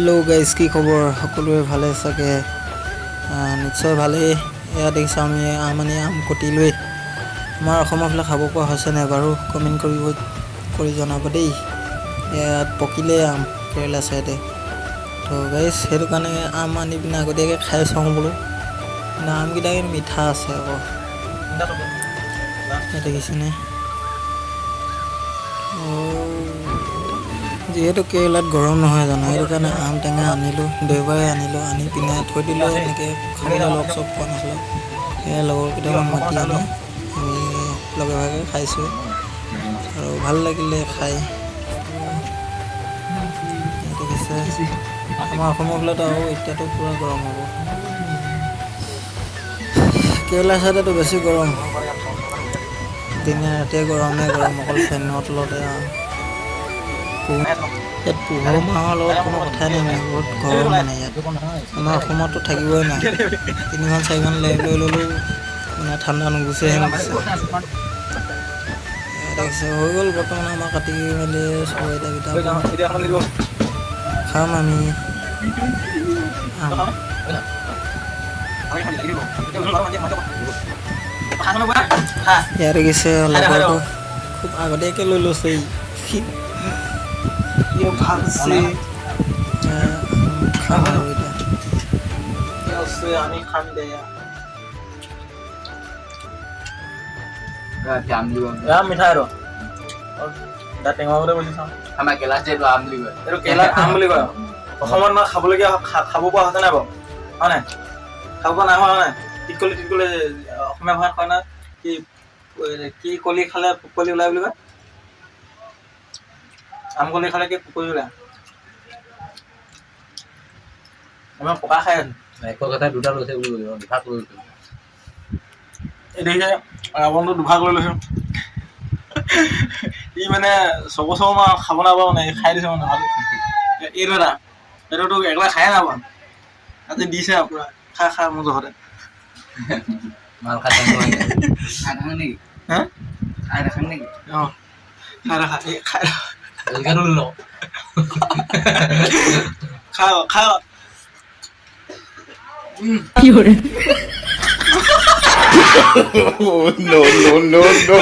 Hello' guys, কি খবৰ? সকলোৰে ভালে চাগে? নিশ্চয় ভালেই। এয়া দেখিছোঁ আমি আম কটিলোৱেই। আমাৰ অসমৰ ফালে খাব পৰা হৈছে নাই বাৰু? কমেণ্ট কৰি জনাব দেই। ইয়াত পকিলে আম কেৰেলা চাইডে। তো গাইজ সেইটো কাৰণে আম আনি পিনে আগতীয়াকৈ খাই চাওঁ বোলো। কিন্তু আমকেইটা কিন্তু মিঠা আছে আকৌ, দেখিছেনে? যিহেতু কেৰেলাত গৰম নহয় জানো, সেইটো কাৰণে আম টেঙা আনিলোঁ, দেওবাৰে আনিলোঁ, আনি পিনে থৈ দিলোঁ। এনেকৈ খাবলৈ লগ চব পোৱা নাছিলোঁ। সেয়া লগৰ কেইটামান মাতি আনি আমি লগে ভাগে খাইছোঁ আৰু ভাল লাগিলে খাই। দেখিছে আমাৰ অসমৰ ফালেতো আৰু এতিয়াতো পূৰা গৰম হ'ব। কেৰেলা চাইডেতো বেছি গৰম, দিনে ৰাতিয়ে গৰমে গৰম, অকল ফেনৰ তলতে আৰু। ইয়াত পোহৰ মাহৰ লগত কোনো কথাই নাই মানে, বহুত গৰম মানে ইয়াত। আমাৰ অসমততো থাকিবই নাই, 3খন 4খন লেপ লৈ ল'লেও মানে ঠাণ্ডা নুগুচে হেন গুছে। দেখিছে হৈ গ'ল বৰ্তমান আমাৰ কাটি মেলি চৰাইকেইটা খাম আমি ইয়াত দেখিছে লগৰটো খুব আগতীয়াকৈ লৈ লৈছে। ভাল খাম আৰু এতিয়া আমি খাম দে মিঠাই আৰু টেঙা মতে বলি চাওঁ। আমাৰ কেলা আম বুলি কয়, এইটো কেলা আম বুলি কয়। অসমত মানে খাবলগীয়া খাব পৰা হৈছে নাই বাৰু? হয় নাই? খাব পৰা নাই হোৱা নাই? টিকলি অসমীয়া ভাষাত কয় না কি কলি খালে পুকলি ওলাই বুলি কয়? আম কলি খালে কি পুকলি ওলাই? আমাৰ পকা খাই আছো। এক কথা দুটা লৈছে বুলি কৈছে, দুভাগ লৈ লৈছে। এই দেখিছে ৰাৱণটো দুভাগ লৈ লৈছে। ই মানে চব মই খাব নাপাওঁ মানে, খাই দিছে মানে ভাল। এইটো এটা এইটোতো একলা খায়ে নাপাওঁ, আজি দিছে আৰু পুৰা খা মোৰ জহতে। মাল খাই নেকি? হা খাই দেখা নেকি? অঁ খাই দেখা খাই কি hore No, no, no, no.